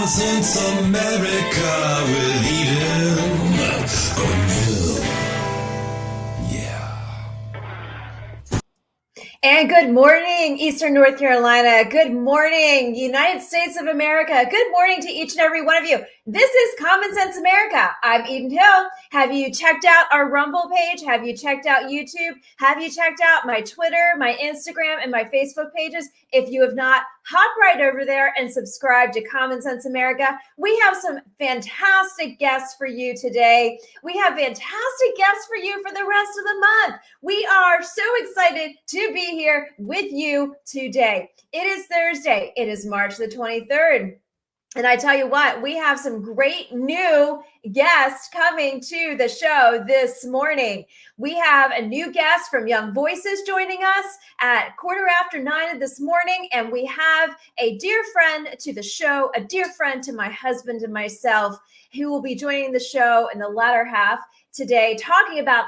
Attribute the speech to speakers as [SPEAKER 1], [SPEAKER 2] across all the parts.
[SPEAKER 1] Common Sense America with Eden Cornell. Yeah.
[SPEAKER 2] And good morning, Eastern North Carolina. Good morning, United States of America. Good morning to each and every one of you. This is Common Sense America. I'm Eden Hill. Have you checked out our Rumble page? Have you checked out YouTube? Have you checked out my Twitter, my Instagram, and my Facebook pages? If you have not, hop right over there and subscribe to Common Sense America. We have some fantastic guests for you today. We have fantastic guests for you for the rest of the month. We are so excited to be here with you today. It is Thursday. It is March the 23rd. And I tell you what, we have some great new guests coming to the show this morning. We have a new guest from Young Voices joining us at 9:15 this morning. And we have a dear friend to the show, a dear friend to my husband and myself, who will be joining the show in the latter half today, talking about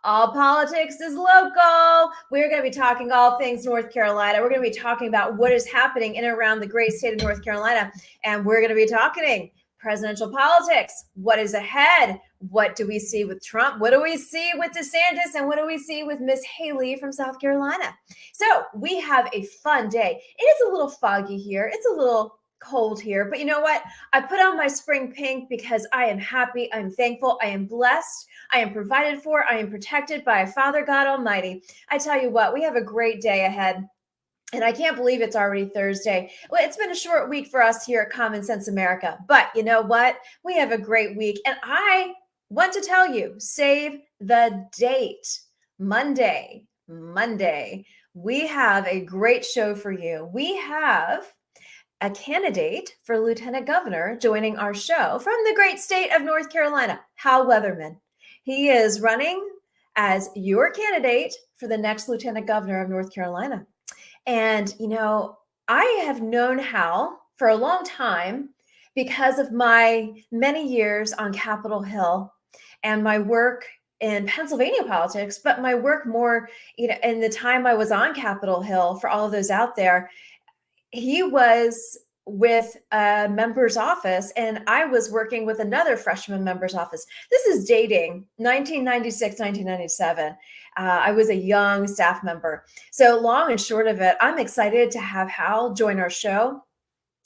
[SPEAKER 2] all politics is local. We're going to be talking all things North Carolina. We're going to be talking about what is happening in and around the great state of North Carolina. And we're going to be talking presidential politics. What is ahead? What do we see with Trump? What do we see with DeSantis? And what do we see with Miss Haley from South Carolina? So we have a fun day. It is a little foggy here. It's a little cold here, but you know what? I put on my spring pink because I am happy. I'm thankful. I am blessed. I am provided for. I am protected by Father God Almighty. I tell you what, we have a great day ahead. And I can't believe it's already Thursday. Well, it's been a short week for us here at Common Sense America, but you know what? We have a great week. And I want to tell you, save the date, Monday. We have a great show for you. We have a candidate for lieutenant governor joining our show from the great state of North Carolina, Hal Weatherman. He is running as your candidate for the next lieutenant governor of North Carolina. And, you know, I have known Hal for a long time because of my many years on Capitol Hill and my work in Pennsylvania politics, but my work more, you know, in the time I was on Capitol Hill, for all of those out there, he was with a member's office and I was working with another freshman member's office. This is dating 1996, 1997. I was a young staff member. So long and short of it, I'm excited to have Hal join our show.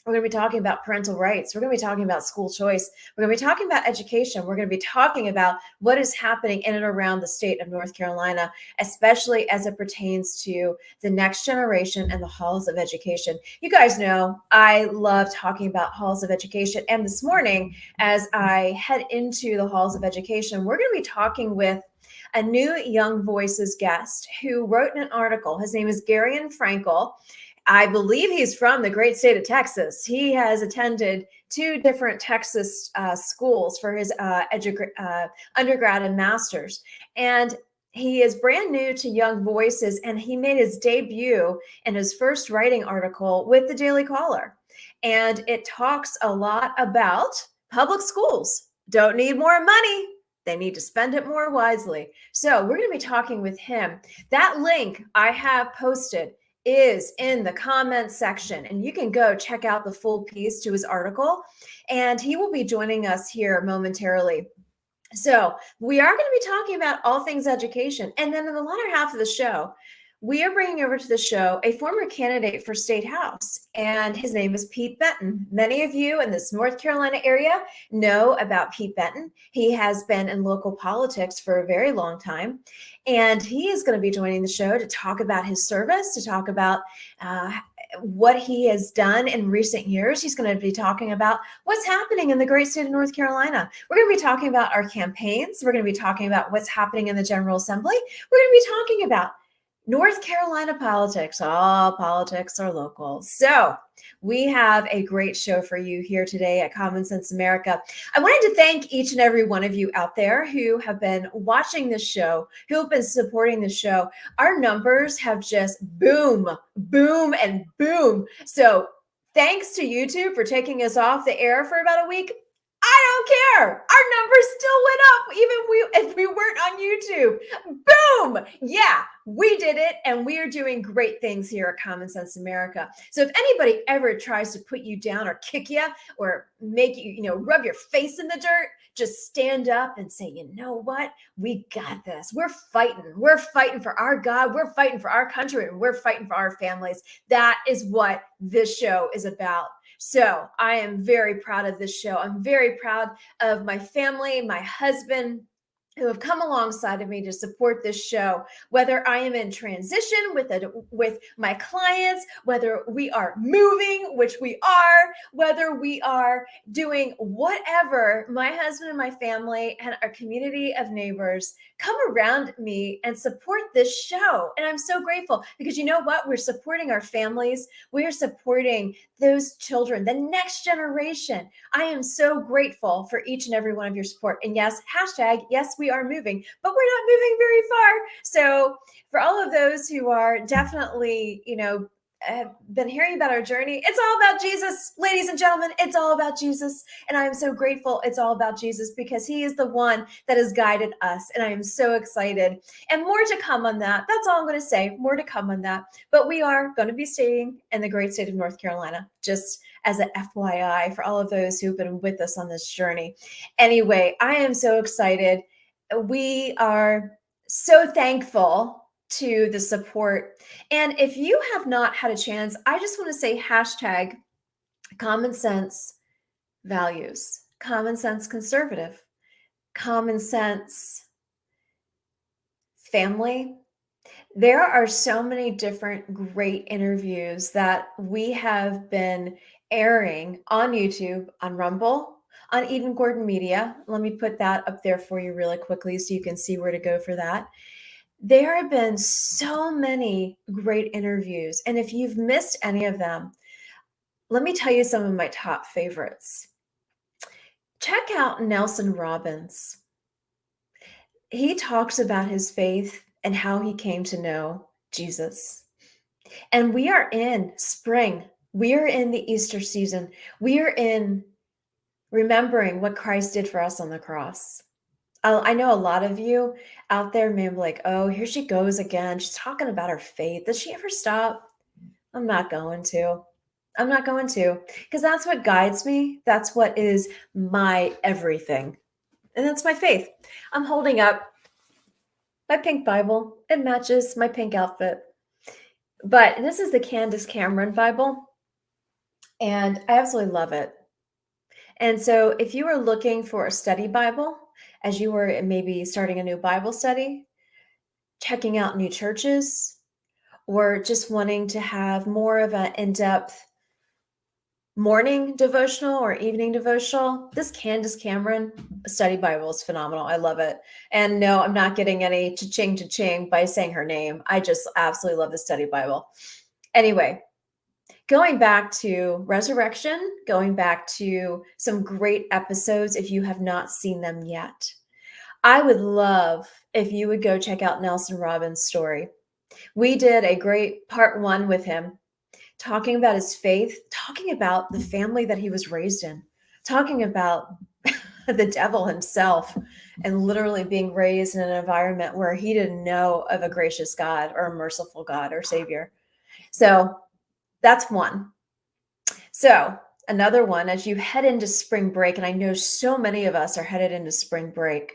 [SPEAKER 2] We're going to be talking about parental rights. We're going to be talking about school choice. We're going to be talking about education. We're going to be talking about what is happening in and around the state of North Carolina, especially as it pertains to the next generation and the halls of education. You guys know I love talking about halls of education. And this morning, as I head into the halls of education, we're going to be talking with a new Young Voices guest who wrote an article. His name is GARION FRANKEL. I believe he's from the great state of Texas. He has attended 2 different Texas schools for his undergrad and master's. And he is brand new to Young Voices, and he made his debut in his first writing article with the Daily Caller. And it talks a lot about public schools. Don't need more money. They need to spend it more wisely. So we're going to be talking with him. That link I have posted is in the comments section, and you can go check out the full piece to his article, and he will be joining us here momentarily. So we are going to be talking about all things education. And then in the latter half of the show, we are bringing over to the show a former candidate for State House, and his name is Pete Benton. Many of you in this North Carolina area know about Pete Benton. He has been in local politics for a very long time, and he is going to be joining the show to talk about his service, to talk about what he has done in recent years. He's going to be talking about what's happening in the great state of North Carolina. We're going to be talking about our campaigns. We're going to be talking about what's happening in the General Assembly. We're going to be talking about North Carolina politics. All politics are local. So we have a great show for you here today at Common Sense America. I wanted to thank each and every one of you out there who have been watching this show, who have been supporting the show. Our numbers have just boom, and boom. So thanks to YouTube for taking us off the air for about a week. I don't care. Our numbers still went up, even if we weren't on YouTube. Boom! Yeah, we did it, and we are doing great things here at Common Sense America. So if anybody ever tries to put you down or kick you or make you, rub your face in the dirt, just stand up and say, you know what? We got this. We're fighting. We're fighting for our God. We're fighting for our country, and we're fighting for our families. That is what this show is about. So I am very proud of this show. I'm very proud of my family, my husband, who have come alongside of me to support this show, whether I am in transition with my clients, whether we are moving, which we are, whether we are doing whatever. My husband and my family and our community of neighbors come around me and support this show. And I'm so grateful because you know what? We're supporting our families. We are supporting those children, the next generation. I am so grateful for each and every one of your support. And yes, hashtag, yes, we are moving, but we're not moving very far. So for all of those who are definitely, have been hearing about our journey, it's all about Jesus, ladies and gentlemen. It's all about Jesus. And I am so grateful it's all about Jesus because he is the one that has guided us. And I am so excited. And more to come on that. That's all I'm going to say. More to come on that. But we are going to be staying in the great state of North Carolina, just as an FYI for all of those who've been with us on this journey. Anyway, I am so excited. We are so thankful to the support. And if you have not had a chance, I just want to say hashtag common sense values, common sense conservative, common sense family. There are so many different great interviews that we have been airing on YouTube, on Rumble, on Eden Gordon Media. Let me put that up there for you really quickly so you can see where to go for that. There have been so many great interviews. And if you've missed any of them, let me tell you some of my top favorites. Check out Nelson Robbins. He talks about his faith and how he came to know Jesus. And we are in spring. We are in the Easter season. We are in remembering what Christ did for us on the cross. I know a lot of you out there may be like, oh, here she goes again. She's talking about her faith. Does she ever stop? I'm not going to. I'm not going to, because that's what guides me. That's what is my everything. And that's my faith. I'm holding up my pink Bible. It matches my pink outfit. But this is the Candace Cameron Bible. And I absolutely love it. And so if you are looking for a study Bible, as you were maybe starting a new Bible study, checking out new churches, or just wanting to have more of an in-depth morning devotional or evening devotional, this Candace Cameron study Bible is phenomenal. I love it. And no, I'm not getting any cha-ching by saying her name. I just absolutely love the study Bible. Anyway, going back to resurrection, going back to some great episodes, if you have not seen them yet, I would love if you would go check out Nelson Robbins' story. We did a great part 1 with him, talking about his faith, talking about the family that he was raised in, talking about the devil himself, and literally being raised in an environment where he didn't know of a gracious God or a merciful God or Savior. So that's one. So another one, as you head into spring break, and I know so many of us are headed into spring break,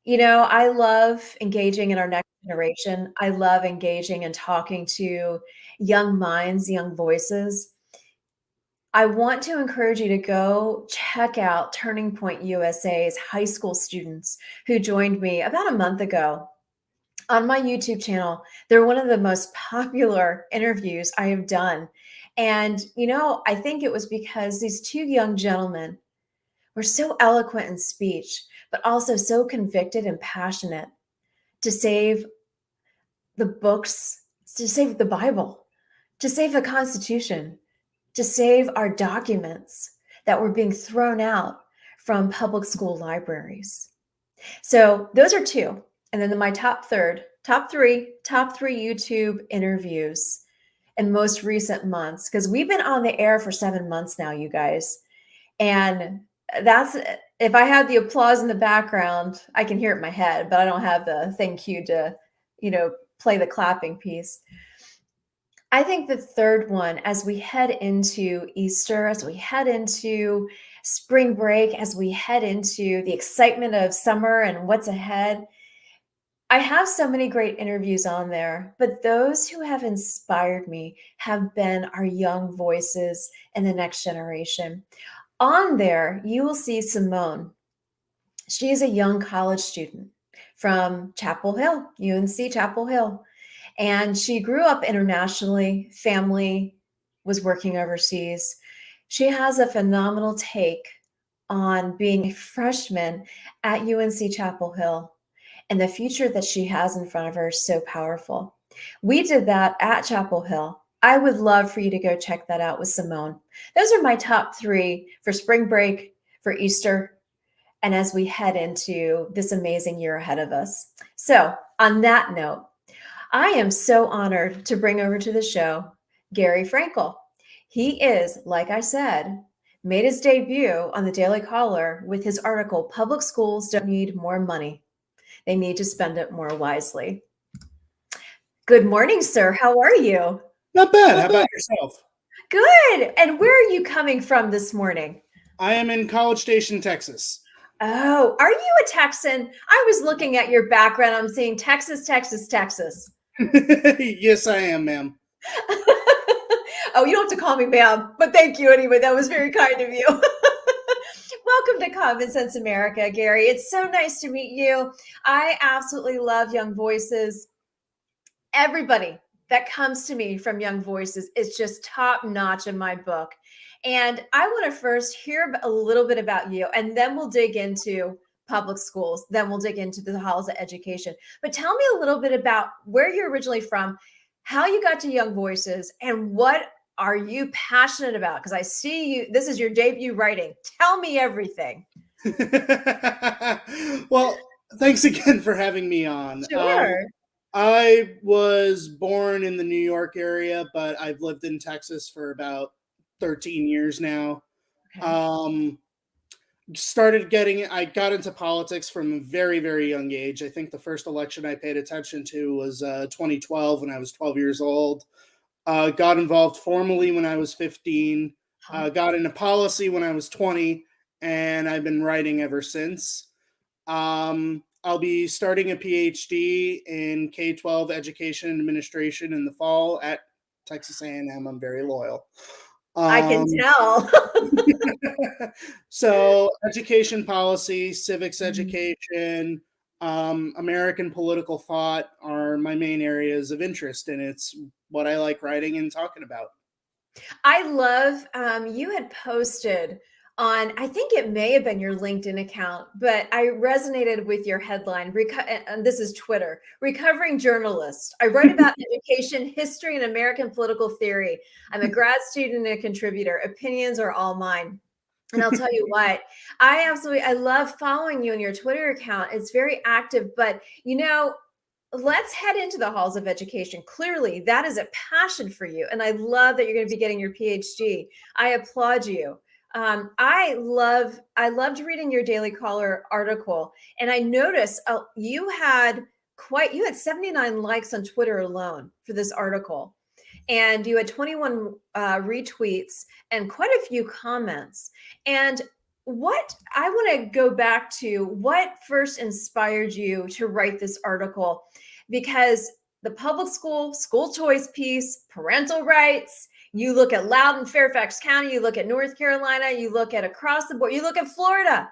[SPEAKER 2] I love engaging in our next generation. I love engaging and talking to young minds, young voices. I want to encourage you to go check out Turning Point USA's high school students who joined me about a month ago on my YouTube channel. They're one of the most popular interviews I have done. And, I think it was because these 2 young gentlemen were so eloquent in speech, but also so convicted and passionate to save the books, to save the Bible, to save the Constitution, to save our documents that were being thrown out from public school libraries. So those are 2. And then my top three YouTube interviews in most recent months, because we've been on the air for 7 months now, you guys. And that's If I had the applause in the background, I can hear it in my head, but I don't have the thing cued to, play the clapping piece. I think the third one, as we head into Easter, as we head into spring break, as we head into the excitement of summer and what's ahead, I have so many great interviews on there, but those who have inspired me have been our young voices in the next generation. On there, you will see Simone. She is a young college student from Chapel Hill, UNC Chapel Hill. And she grew up internationally, family was working overseas. She has a phenomenal take on being a freshman at UNC Chapel Hill, and the future that she has in front of her is so powerful. We did that at Chapel Hill. I would love for you to go check that out with Simone. Those are my top three for spring break, for Easter, and as we head into this amazing year ahead of us. So, on that note, I am so honored to bring over to the show Gary Frankel. He is, like I said, made his debut on the Daily Caller with his article, Public Schools Don't Need More Money. They need to spend it more wisely. Good morning, sir. How are you?
[SPEAKER 3] Not bad. How about yourself?
[SPEAKER 2] Good. And where are you coming from this morning?
[SPEAKER 3] I am in College Station, Texas.
[SPEAKER 2] Oh, are you a Texan? I was looking at your background. I'm seeing Texas, Texas, Texas.
[SPEAKER 3] Yes, I am, ma'am.
[SPEAKER 2] Oh, you don't have to call me ma'am, but thank you anyway. That was very kind of you. Welcome to Common Sense America, Gary. It's so nice to meet you. I absolutely love Young Voices. Everybody that comes to me from Young Voices is just top notch in my book. And I want to first hear a little bit about you, and then we'll dig into public schools. Then we'll dig into the halls of education. But tell me a little bit about where you're originally from, how you got to Young Voices, and what are you passionate about? Because I see you, this is your debut writing. Tell me everything.
[SPEAKER 3] Well, thanks again for having me on.
[SPEAKER 2] Sure.
[SPEAKER 3] I was born in the New York area, but I've lived in Texas for about 13 years now.
[SPEAKER 2] Okay.
[SPEAKER 3] I got into politics from a very, very young age. I think the first election I paid attention to was 2012 when I was 12 years old. Got involved formally when I was 15. Got into policy when I was 20, and I've been writing ever since. I'll be starting a PhD in K-12 education and administration in the fall at Texas A&M. I'm very loyal.
[SPEAKER 2] I can tell.
[SPEAKER 3] So education policy, civics education, American political thought are my main areas of interest, and it's what I like writing and talking about.
[SPEAKER 2] I love you had posted on, I think it may have been your LinkedIn account, but I resonated with your headline. And this is Twitter, recovering journalist. I write about education, history, and American political theory. I'm a grad student and a contributor. Opinions are all mine. And I'll tell you what, I love following you on your Twitter account. It's very active, but let's head into the halls of education. Clearly, that is a passion for you. And I love that you're going to be getting your PhD. I applaud you. I loved reading your Daily Caller article, and I noticed you had 79 likes on Twitter alone for this article, and you had 21 retweets and quite a few comments. And what I want to go back to, what first inspired you to write this article? Because the public school choice piece, parental rights, you look at Loudoun, Fairfax County, you look at North Carolina, you look at across the board, you look at Florida.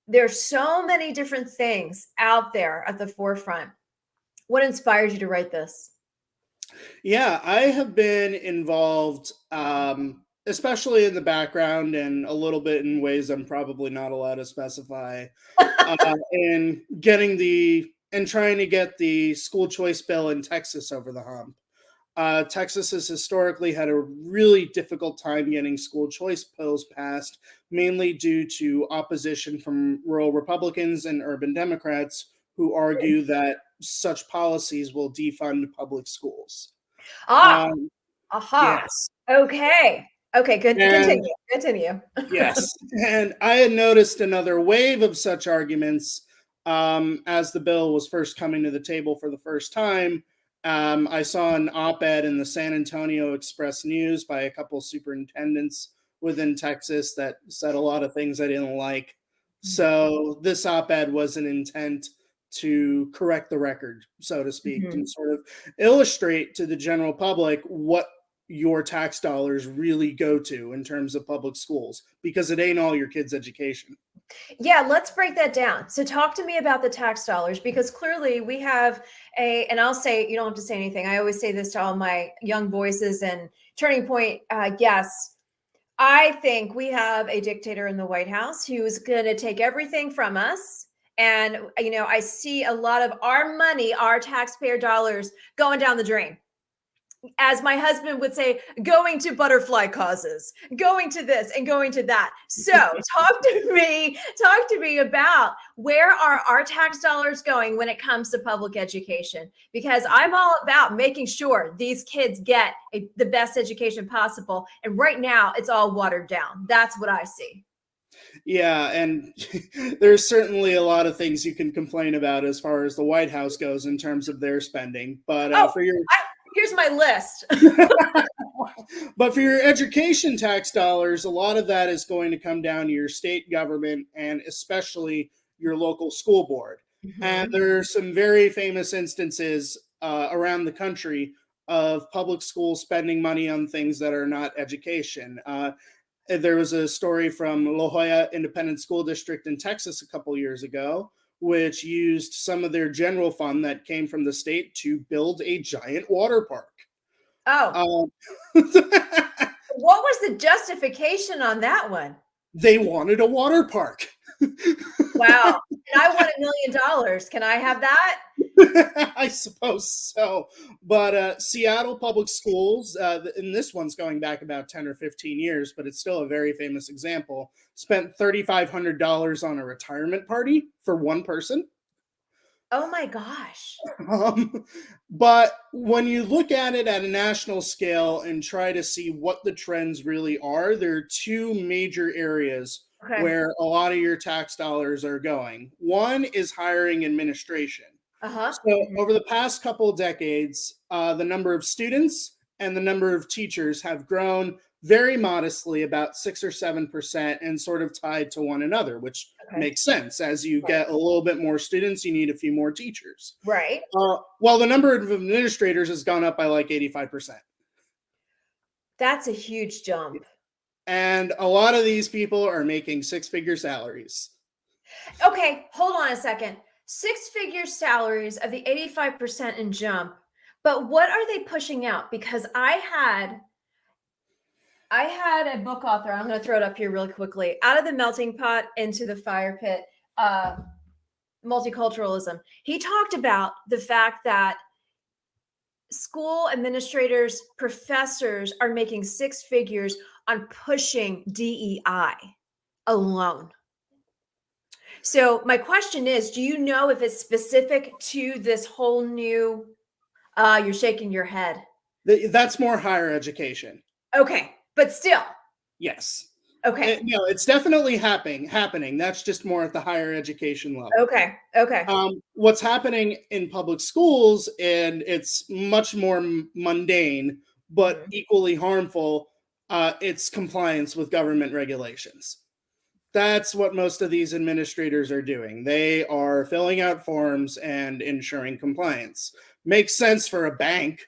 [SPEAKER 2] There's so many different things out there at the forefront. What inspired you to write this?
[SPEAKER 3] Yeah, I have been involved, especially in the background and a little bit in ways I'm probably not allowed to specify, in trying to get the school choice bill in Texas over the hump. Texas has historically had a really difficult time getting school choice bills passed, mainly due to opposition from rural Republicans and urban Democrats who argue that such policies will defund public schools.
[SPEAKER 2] Aha.
[SPEAKER 3] Yes.
[SPEAKER 2] Okay. Okay, good.
[SPEAKER 3] And
[SPEAKER 2] Continue.
[SPEAKER 3] yes, and I had noticed another wave of such arguments as the bill was first coming to the table for the first time. I saw an op-ed in the San Antonio Express News by a couple superintendents within Texas that said a lot of things I didn't like. So this op-ed was an intent to correct the record, so to speak,
[SPEAKER 2] Mhm.
[SPEAKER 3] and sort of illustrate to the general public what your tax dollars really go to in terms of public schools, because it ain't all your kids' education.
[SPEAKER 2] Yeah, let's break that down. So talk to me about the tax dollars because clearly we have and I'll say, you don't have to say anything. I always say this to all my young voices and Turning Point guests. I think we have a dictator in the White House who's going to take everything from us. And, I see a lot of our money, our taxpayer dollars going down the drain. As my husband would say, going to butterfly causes, going to this and going to that. So talk to me about where are our tax dollars going when it comes to public education? Because I'm all about making sure these kids get the best education possible. And right now it's all watered down. That's what I see.
[SPEAKER 3] Yeah, and there's certainly a lot of things you can complain about as far as the White House goes in terms of their spending. But
[SPEAKER 2] Oh,
[SPEAKER 3] for your
[SPEAKER 2] here's my list.
[SPEAKER 3] but for your education tax dollars, a lot of that is going to come down to your state government and especially your local school board. And
[SPEAKER 2] Mhm.
[SPEAKER 3] there are some very famous instances around the country of public schools spending money on things that are not education. There was a story from La Jolla Independent School District in Texas a couple years ago, which used some of their general fund that came from the state to build a giant water park.
[SPEAKER 2] Oh,
[SPEAKER 3] Um,
[SPEAKER 2] what was the justification on that one?
[SPEAKER 3] they wanted a water park.
[SPEAKER 2] Wow. And I want $1 million. Can I have that?
[SPEAKER 3] I suppose so. But Seattle Public Schools, and this one's going back about 10 or 15 years, but it's still a very famous example, spent $3,500 on a retirement party for one person.
[SPEAKER 2] Oh my gosh.
[SPEAKER 3] Um, but when you look at it at a national scale and try to see what the trends really are, there are two major areas
[SPEAKER 2] Okay.
[SPEAKER 3] where a lot of your tax dollars are going. One is hiring administration.
[SPEAKER 2] Uh-huh.
[SPEAKER 3] So,
[SPEAKER 2] Mhm.
[SPEAKER 3] over the past couple of decades, the number of students and the number of teachers have grown very modestly, about 6 or 7%, and sort of tied to one another, which
[SPEAKER 2] Okay.
[SPEAKER 3] makes sense. As you
[SPEAKER 2] Right.
[SPEAKER 3] get a little bit more students, you need a few more teachers.
[SPEAKER 2] Right.
[SPEAKER 3] While the number of administrators has gone up by like 85%.
[SPEAKER 2] That's a huge jump.
[SPEAKER 3] And a lot of these people are making six-figure salaries.
[SPEAKER 2] Okay, hold on a second. Six-figure salaries of the 85% in jump, but what are they pushing out? Because I had a book author, I'm going to throw it up here really quickly. Out of the melting pot into the fire pit, uh, multiculturalism. He talked about the fact that school administrators, professors are making six figures on pushing DEI alone. So my question is, do you know if it's specific to this whole new you're shaking your head.
[SPEAKER 3] That's more higher education.
[SPEAKER 2] Okay, but still.
[SPEAKER 3] Yes.
[SPEAKER 2] Okay.
[SPEAKER 3] No, it's definitely happening. That's just more at the higher education level.
[SPEAKER 2] Okay. Okay.
[SPEAKER 3] What's happening in public schools, and it's much more mundane, but
[SPEAKER 2] Mhm.
[SPEAKER 3] equally harmful, it's compliance with government regulations. That's what most of these administrators are doing. They are filling out forms and ensuring compliance. Makes sense for a bank,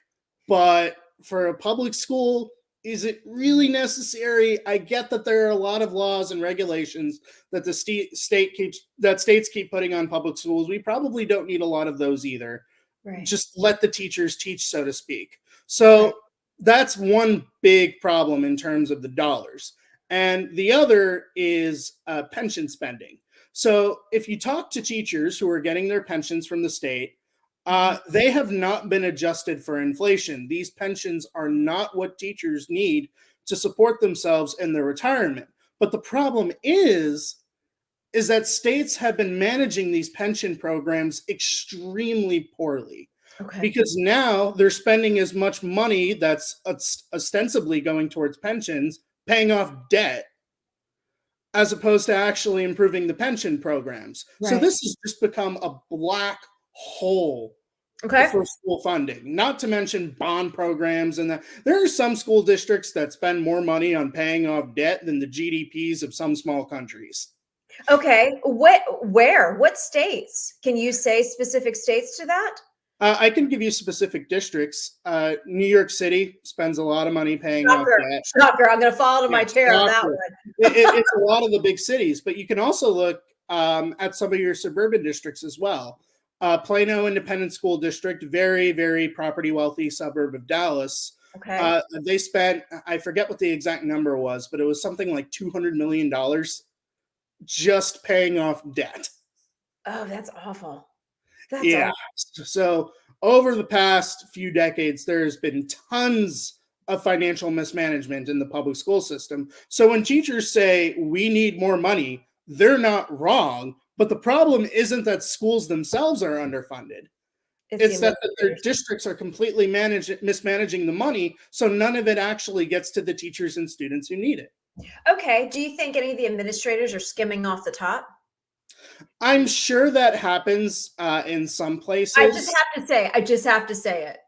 [SPEAKER 3] but for a public school, is it really necessary? I get that there are a lot of laws and regulations that the states keep putting on public schools. We probably don't need a lot of those either.
[SPEAKER 2] Right.
[SPEAKER 3] Just let the teachers teach, so to speak.
[SPEAKER 2] Right.
[SPEAKER 3] So that's one big problem in terms of the dollars. And the other is pension spending. So if you talk to teachers who are getting their pensions from the state,
[SPEAKER 2] Mhm.
[SPEAKER 3] they have not been adjusted for inflation. These pensions are not what teachers need to support themselves in their retirement. But the problem is that states have been managing these pension programs extremely poorly,
[SPEAKER 2] Okay.
[SPEAKER 3] because now they're spending as much money that's ostensibly going towards pensions paying off debt as opposed to actually improving the pension programs. So
[SPEAKER 2] Right.
[SPEAKER 3] this has just become a black hole
[SPEAKER 2] Okay.
[SPEAKER 3] for school funding, not to mention bond programs. And that there are some school districts that spend more money on paying off debt than the GDPs of some small countries.
[SPEAKER 2] Okay. What states? Can you say specific states to that?
[SPEAKER 3] I can give you specific districts. New York City spends a lot of money paying off
[SPEAKER 2] Shocker.
[SPEAKER 3] debt.
[SPEAKER 2] Shocker. I'm going to fall to
[SPEAKER 3] Yeah,
[SPEAKER 2] my chair on that
[SPEAKER 3] shocker.
[SPEAKER 2] one.
[SPEAKER 3] It's a lot of the big cities, but you can also look at some of your suburban districts as well. Plano Independent School District, very, very property wealthy suburb of Dallas.
[SPEAKER 2] Okay.
[SPEAKER 3] They spent, I forget what the exact number was, but it was something like $200 million just paying off debt.
[SPEAKER 2] Oh, that's awful. That's
[SPEAKER 3] Yeah.
[SPEAKER 2] awful.
[SPEAKER 3] So over the past few decades, there's been tons of financial mismanagement in the public school system. So when teachers say we need more money, they're not wrong. But the problem isn't that schools themselves are underfunded. It's that their districts are completely mismanaging the money. So none of it actually gets to the teachers and students who need it.
[SPEAKER 2] Okay. Do you think any of the administrators are skimming off the top?
[SPEAKER 3] I'm sure that happens in some places.
[SPEAKER 2] I just have to say it.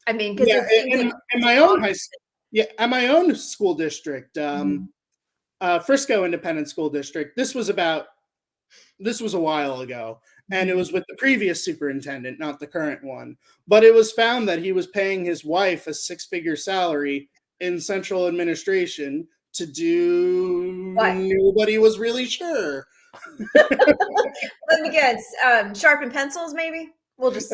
[SPEAKER 2] I mean, because
[SPEAKER 3] Yeah,
[SPEAKER 2] it seems like
[SPEAKER 3] in my own high school, yeah, at my own school district,
[SPEAKER 2] Mhm.
[SPEAKER 3] Frisco Independent School District. This was a while ago, and it
[SPEAKER 2] Mhm.
[SPEAKER 3] was with the previous superintendent, not the current one. But it was found that he was paying his wife a six-figure salary in central administration to do
[SPEAKER 2] What?
[SPEAKER 3] nobody was really sure.
[SPEAKER 2] Let me guess. Sharpen pencils, maybe? We'll just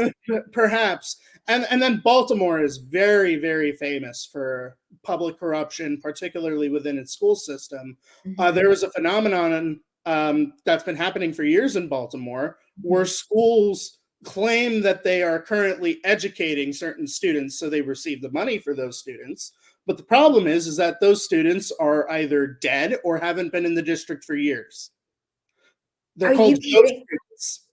[SPEAKER 3] Perhaps. And then Baltimore is very, very famous for public corruption, particularly within its school system.
[SPEAKER 2] Mhm.
[SPEAKER 3] There was a phenomenon that's been happening for years in Baltimore where
[SPEAKER 2] Mhm.
[SPEAKER 3] schools claim that they are currently educating certain students, so they receive the money for those students. But the problem is that those students are either dead or haven't been in the district for years. They're
[SPEAKER 2] Are you
[SPEAKER 3] called ghost
[SPEAKER 2] kidding?
[SPEAKER 3] students.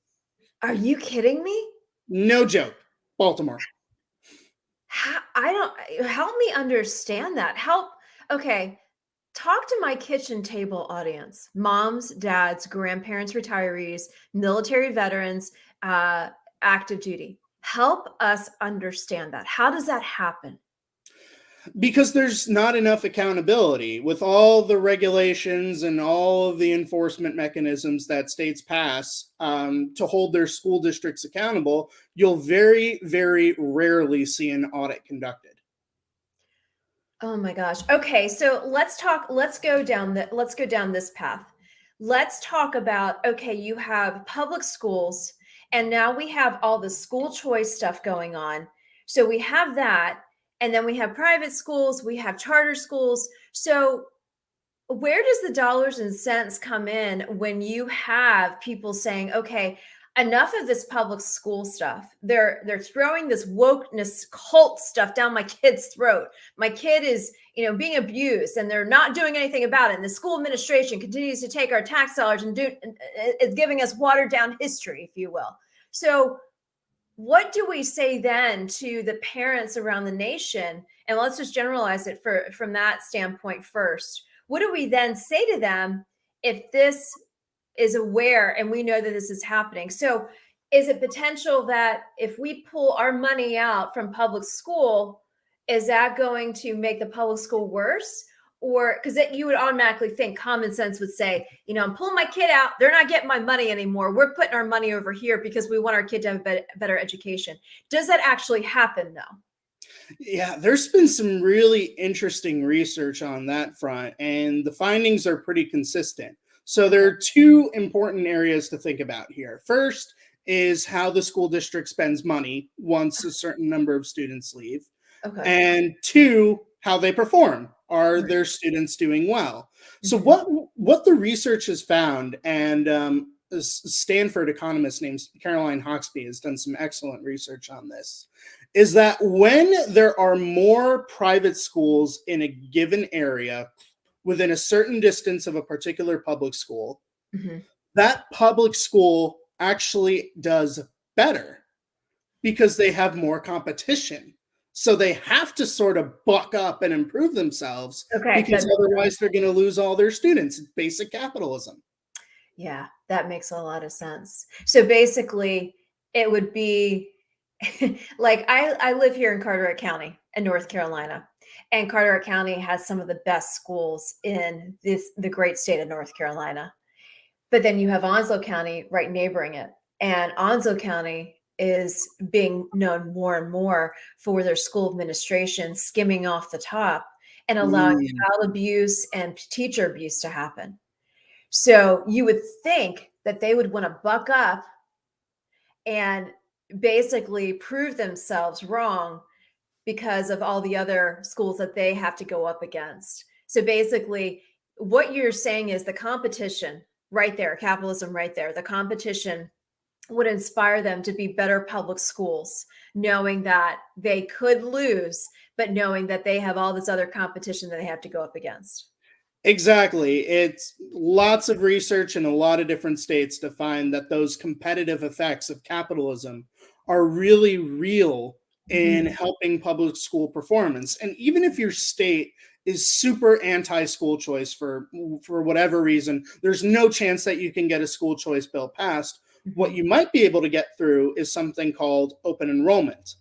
[SPEAKER 2] Are you kidding me?
[SPEAKER 3] No joke. Baltimore.
[SPEAKER 2] How, I don't help me understand that. Help. Okay. Talk to my kitchen table audience, moms, dads, grandparents, retirees, military veterans, active duty. Help us understand that. How does that happen?
[SPEAKER 3] Because there's not enough accountability with all the regulations and all of the enforcement mechanisms that states pass to hold their school districts accountable. You'll very, very rarely see an audit conducted.
[SPEAKER 2] Oh my gosh. Okay, so let's go down this path. Let's talk about, okay, you have public schools and now we have all the school choice stuff going on. So we have that, and then we have private schools, we have charter schools. So where does the dollars and cents come in when you have people saying, okay, enough of this public school stuff. They're throwing this wokeness cult stuff down my kid's throat. My kid is, being abused and they're not doing anything about it. And the school administration continues to take our tax dollars and is giving us watered down history, if you will. So what do we say then to the parents around the nation? And let's just generalize it from that standpoint first. What do we then say to them if this is aware and we know that this is happening? So is it potential that if we pull our money out from public school, is that going to make the public school worse? Or because you would automatically think common sense would say, I'm pulling my kid out. They're not getting my money anymore. We're putting our money over here because we want our kid to have a better education. Does that actually happen though?
[SPEAKER 3] Yeah, there's been some really interesting research on that front, and the findings are pretty consistent. So there
[SPEAKER 2] Okay.
[SPEAKER 3] are two important areas to think about here. First is how the school district spends money once a certain number of students leave.
[SPEAKER 2] Okay.
[SPEAKER 3] And two, how they perform. Are
[SPEAKER 2] Right.
[SPEAKER 3] their students doing well? So
[SPEAKER 2] Mhm.
[SPEAKER 3] what the research has found, and a Stanford economist named Caroline Hawksby has done some excellent research on this, is that when there are more private schools in a given area within a certain distance of a particular public school,
[SPEAKER 2] Mhm.
[SPEAKER 3] that public school actually does better because they have more competition. So they have to sort of buck up and improve themselves
[SPEAKER 2] Okay, that
[SPEAKER 3] because
[SPEAKER 2] makes sense.
[SPEAKER 3] otherwise they're going to lose all their students. It's basic capitalism.
[SPEAKER 2] Yeah, that makes a lot of sense. So basically, it would be like I live here in Carteret County in North Carolina, and Carteret County has some of the best schools in the great state of North Carolina. But then you have Onslow County right neighboring it, and Onslow County is being known more and more for their school administration skimming off the top and allowing
[SPEAKER 3] Mm.
[SPEAKER 2] child abuse and teacher abuse to happen. So you would think that they would want to buck up and basically prove themselves wrong because of all the other schools that they have to go up against. So basically, what you're saying is the competition right there, capitalism right there, the competition would inspire them to be better public schools, knowing that they could lose, but knowing that they have all this other competition that they have to go up against.
[SPEAKER 3] Exactly. It's lots of research in a lot of different states to find that those competitive effects of capitalism are really real in
[SPEAKER 2] Mhm.
[SPEAKER 3] helping public school performance. And even if your state is super anti-school choice for whatever reason, there's no chance that you can get a school choice bill passed. What
[SPEAKER 2] Mhm.
[SPEAKER 3] you might be able to get through is something called open enrollment.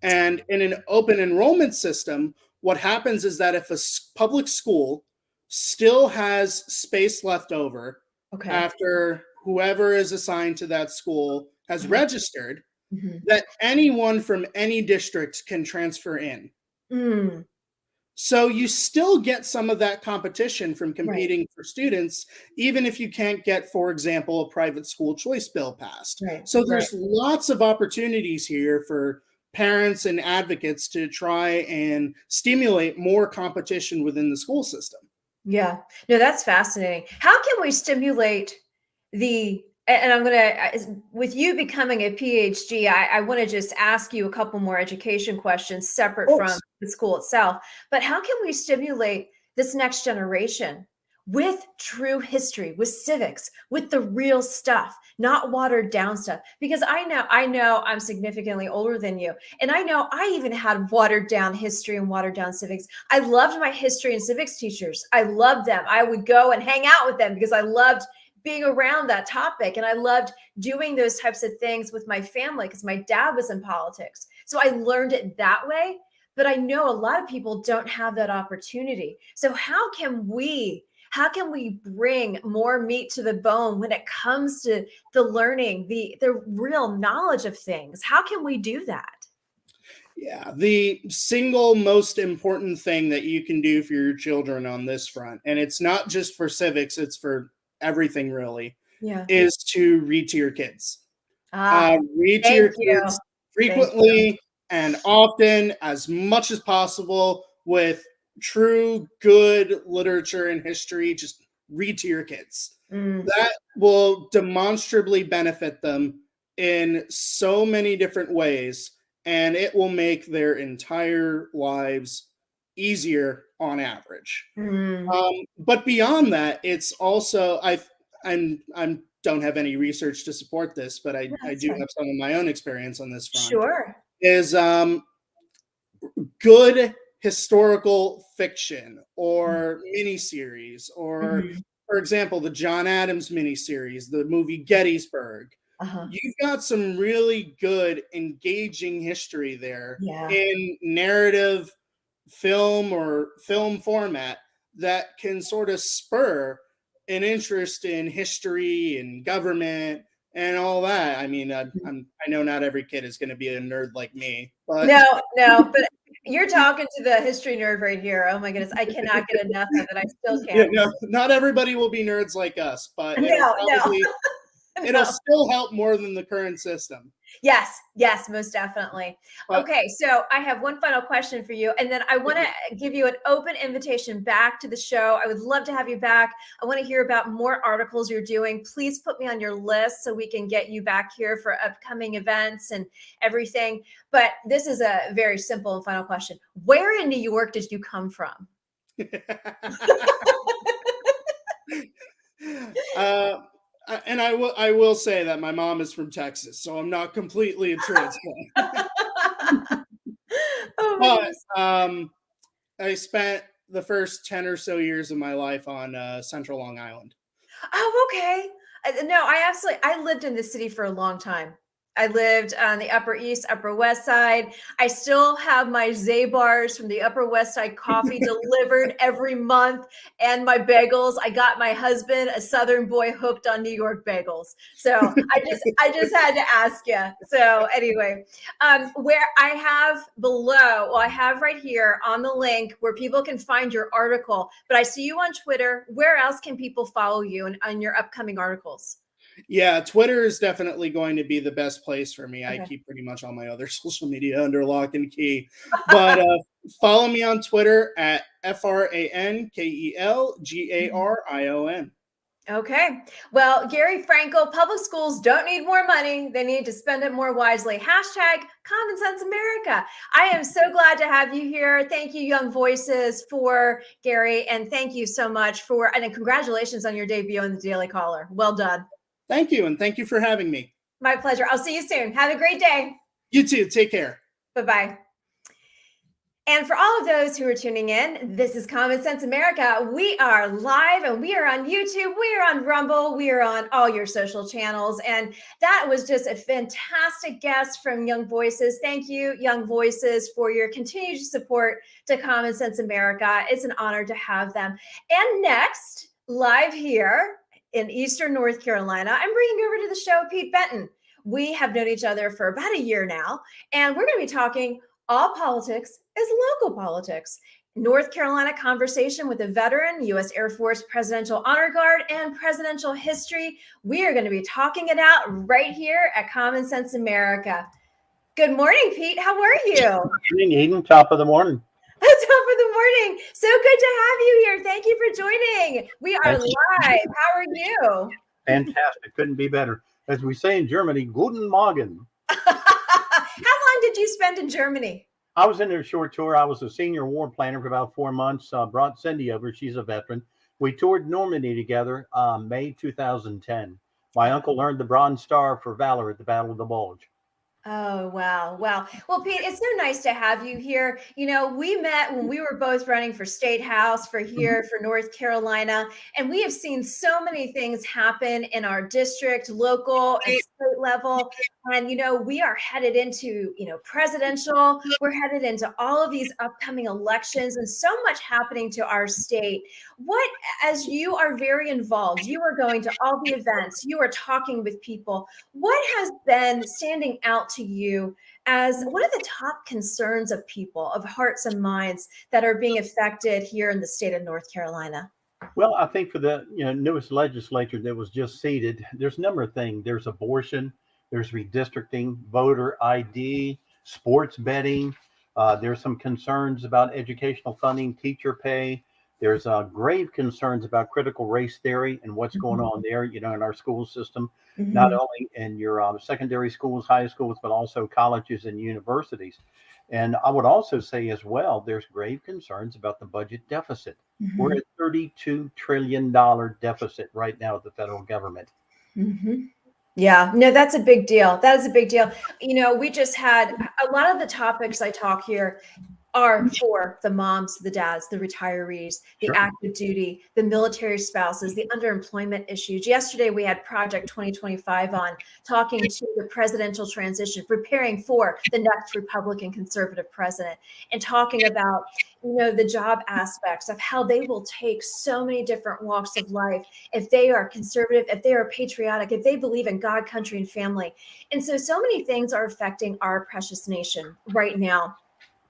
[SPEAKER 3] And in an open enrollment system, what happens is that if a public school still has space left over
[SPEAKER 2] Okay.
[SPEAKER 3] after whoever is assigned to that school has
[SPEAKER 2] Uh-huh.
[SPEAKER 3] registered,
[SPEAKER 2] Mhm.
[SPEAKER 3] that anyone from any district can transfer in.
[SPEAKER 2] Mm,
[SPEAKER 3] So you still get some of that competition from
[SPEAKER 2] right,
[SPEAKER 3] competing for students, even if you can't get, for example, a private school choice bill passed.
[SPEAKER 2] right,
[SPEAKER 3] So
[SPEAKER 2] right.
[SPEAKER 3] there's lots of opportunities here for parents and advocates to try and stimulate more competition within the school system.
[SPEAKER 2] Yeah. No, that's fascinating. How can we stimulate and I'm gonna, with you becoming a PhD, I want to just ask you a couple more education questions
[SPEAKER 3] Of
[SPEAKER 2] separate from
[SPEAKER 3] course.
[SPEAKER 2] the school itself. But how can we stimulate this next generation with true history, with civics, with the real stuff, not watered down stuff? Because I know I'm significantly older than you. And I know I even had watered down history and watered down civics. I loved my history and civics teachers. I loved them. I would go and hang out with them because I loved being around that topic. And I loved doing those types of things with my family because my dad was in politics. So I learned it that way. But I know a lot of people don't have that opportunity. So how can we bring more meat to the bone when it comes to the learning, the real knowledge of things? How can we do that?
[SPEAKER 3] Yeah, the single most important thing that you can do for your children on this front, and it's not just for civics, it's for everything really,
[SPEAKER 2] Yeah.
[SPEAKER 3] is to read to your kids.
[SPEAKER 2] Ah,
[SPEAKER 3] Read to
[SPEAKER 2] thank
[SPEAKER 3] your
[SPEAKER 2] you.
[SPEAKER 3] kids
[SPEAKER 2] Thank you.
[SPEAKER 3] frequently and often, as much as possible, with true good literature and history. Just read to your kids.
[SPEAKER 2] Mm,
[SPEAKER 3] That will demonstrably benefit them in so many different ways, and it will make their entire lives easier on average.
[SPEAKER 2] mm.
[SPEAKER 3] But beyond that, it's also I don't have any research to support this, but
[SPEAKER 2] Yeah,
[SPEAKER 3] I
[SPEAKER 2] that's
[SPEAKER 3] do
[SPEAKER 2] fine.
[SPEAKER 3] have some of my own experience on this front.
[SPEAKER 2] Sure.
[SPEAKER 3] Is good historical fiction or miniseries, or
[SPEAKER 2] Mhm.
[SPEAKER 3] for example, the John Adams miniseries, the movie Gettysburg.
[SPEAKER 2] Uh-huh.
[SPEAKER 3] You've got some really good, engaging history there
[SPEAKER 2] Yeah.
[SPEAKER 3] in narrative film or film format that can sort of spur an interest in history and government and all that. I mean, I know not every kid is going to be a nerd like me, but
[SPEAKER 2] No, no, but you're talking to the history nerd right here. Oh my goodness, I cannot get enough of it. I still
[SPEAKER 3] yeah,
[SPEAKER 2] can't.
[SPEAKER 3] no, not everybody will be nerds like us, but
[SPEAKER 2] No, no,
[SPEAKER 3] it'll
[SPEAKER 2] no.
[SPEAKER 3] still help more than the current system.
[SPEAKER 2] Yes, yes, most definitely.
[SPEAKER 3] But
[SPEAKER 2] Okay, so I have one final question for you, and then I want to give you an open invitation back to the show. I would love to have you back. I want to hear about more articles you're doing. Please put me on your list so we can get you back here for upcoming events and everything. But this is a very simple and final question. Where in New York did you come from?
[SPEAKER 3] uh, and I will say that my mom is from Texas, so I'm not completely a transplant.
[SPEAKER 2] Oh Oh my
[SPEAKER 3] But
[SPEAKER 2] goodness.
[SPEAKER 3] I spent the first 10 or so years of my life on Central Long Island.
[SPEAKER 2] Oh, okay. No, I lived in the city for a long time. I lived on the Upper East, Upper West Side. I still have my Zaybars from the Upper West Side coffee delivered every month, and my bagels. I got my husband, a Southern boy, hooked on New York bagels. So I just had to ask you. So anyway, where I have below, well, I have right here on the link where people can find your article. But I see you on Twitter. Where else can people follow you and on your upcoming articles?
[SPEAKER 3] Yeah, Twitter is definitely going to be the best place for me. I
[SPEAKER 2] Okay.
[SPEAKER 3] keep pretty much all my other social media under lock and key. But follow me on Twitter at FRANKELGARION.
[SPEAKER 2] Okay. Well, Gary Frankel, public schools don't need more money. They need to spend it more wisely. Hashtag Common Sense America. I am so glad to have you here. Thank you, Young Voices, for Gary. And thank you so much and congratulations on your debut on the Daily Caller. Well done.
[SPEAKER 3] Thank you. And thank you for having me.
[SPEAKER 2] My pleasure. I'll see you soon. Have a great day.
[SPEAKER 3] You too. Take care.
[SPEAKER 2] Bye-bye. And for all of those who are tuning in, this is Common Sense America. We are live and we are on YouTube, we are on Rumble, we are on all your social channels. And that was just a fantastic guest from Young Voices. Thank you, Young Voices, for your continued support to Common Sense America. It's an honor to have them. And next, live here in Eastern North Carolina, I'm bringing over to the show Pete Benton. We have known each other for about a year now, and we're going to be talking all politics is local politics. North Carolina conversation with a veteran, U.S. Air Force Presidential Honor Guard, and presidential history. We are going to be talking it out right here at Common Sense America. Good morning, Pete. How are you?
[SPEAKER 4] Good morning, Eden. Top of the morning.
[SPEAKER 2] Top of the morning. So good to have you here. Thank you for joining. We are live. How are you?
[SPEAKER 4] Fantastic. Couldn't be better. As we say in Germany, guten Morgen.
[SPEAKER 2] How long did you spend in Germany?
[SPEAKER 4] I was in there a short tour. I was a senior war planner for about 4 months. Brought Cindy over. She's a veteran. We toured Normandy together May 2010. My uncle earned the Bronze Star for valor at the Battle of the Bulge.
[SPEAKER 2] Oh, wow. Wow. Well, Pete, it's so nice to have you here. You know, we met when we were both running for state house for North Carolina, and we have seen so many things happen in our district, local and state level. And, you know, we are headed into, presidential, we're headed into all of these upcoming elections and so much happening to our state. As you are very involved, you are going to all the events, you are talking with people. What has been standing out to you as one of the top concerns of people, of hearts and minds that are being affected here in the state of North Carolina?
[SPEAKER 4] Well, I think for the newest legislature that was just seated, there's a number of things. There's abortion, there's redistricting, voter ID, sports betting. There's some concerns about educational funding, teacher pay. There's grave concerns about critical race theory and what's going on there, in our school system, not only in your secondary schools, high schools, but also colleges and universities. And I would also say as well, there's grave concerns about the budget deficit. We're at $32 trillion deficit right now at the federal government.
[SPEAKER 2] Yeah, no, that's a big deal. That is a big deal. We just had a lot of the topics I talk here are for the moms, the dads, the retirees, the active duty, the military spouses, the underemployment issues. Yesterday, we had Project 2025 on, talking to the presidential transition, preparing for the next Republican conservative president, and talking about, the job aspects of how they will take so many different walks of life if they are conservative, if they are patriotic, if they believe in God, country, and family. And so many things are affecting our precious nation right now.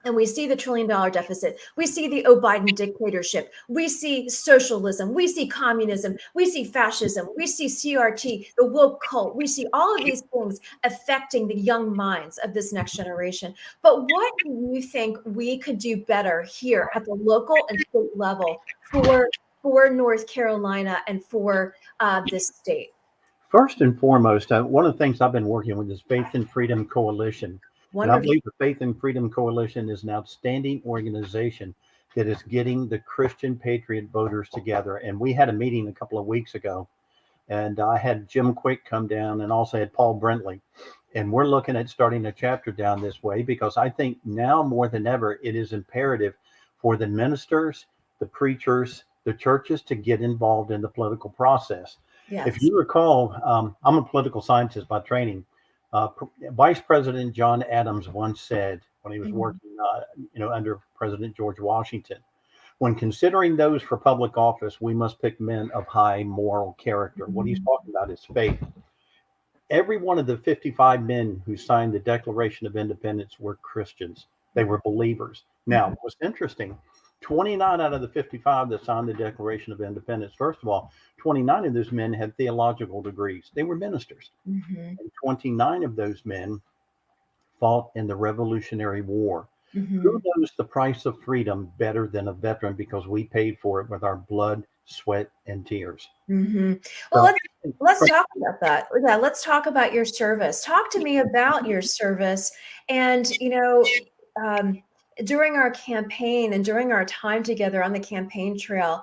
[SPEAKER 2] And we see the $1 trillion deficit. We see the Biden dictatorship. We see socialism. We see communism. We see fascism. We see CRT, the woke cult. We see all of these things affecting the young minds of this next generation. But what do you think we could do better here at the local and state level for North Carolina and for this state?
[SPEAKER 4] First and foremost, one of the things I've been working with is Faith and Freedom Coalition. And I believe the Faith and Freedom Coalition is an outstanding organization that is getting the Christian patriot voters together. And we had a meeting a couple of weeks ago, and I had Jim Quick come down and also had Paul Brentley. And we're looking at starting a chapter down this way because I think now more than ever, it is imperative for the ministers, the preachers, the churches to get involved in the political process. If
[SPEAKER 2] Yes.
[SPEAKER 4] you recall, I'm a political scientist by training. Vice President John Adams once said when he was
[SPEAKER 2] Mhm.
[SPEAKER 4] working, under President George Washington, when considering those for public office, we must pick men of high moral character. What he's
[SPEAKER 2] Mhm.
[SPEAKER 4] talking about is faith. Every one of the 55 men who signed the Declaration of Independence were Christians. They were believers. Now, what's interesting, 29 out of the 55 that signed the Declaration of Independence, first of all, 29 of those men had theological degrees. They were ministers.
[SPEAKER 2] Mhm.
[SPEAKER 4] And 29 of those men fought in the Revolutionary War. Who
[SPEAKER 2] Mhm.
[SPEAKER 4] knows the price of freedom better than a veteran because we paid for it with our blood, sweat, and tears?
[SPEAKER 2] Mhm. Well,
[SPEAKER 4] So,
[SPEAKER 2] let's talk about that. Yeah, let's talk about your service. Talk to me about your service. And um, during our campaign and during our time together on the campaign trail,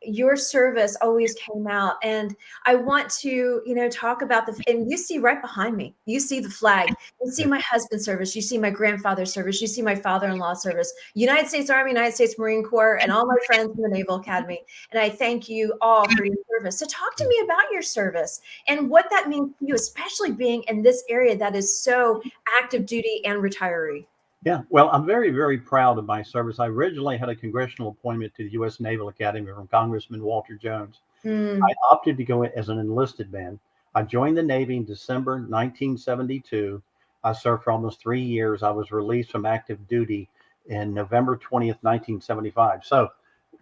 [SPEAKER 2] your service always came out. And I want to, talk about and you see right behind me, you see the flag. You see my husband's service. You see my grandfather's service. You see my father-in-law service. United States Army, United States Marine Corps, and all my friends in the Naval Academy. And I thank you all for your service. So talk to me about your service and what that means to you, especially being in this area that is so active duty and retiree.
[SPEAKER 4] yeah, well, I'm very, very proud of my service. I originally had a congressional appointment to the U.S. Naval Academy from Congressman Walter Jones. I
[SPEAKER 2] Mm,
[SPEAKER 4] opted to go as an enlisted man. I joined the Navy in December 1972. I served for almost 3 years. I was released from active duty in November 20th, 1975. So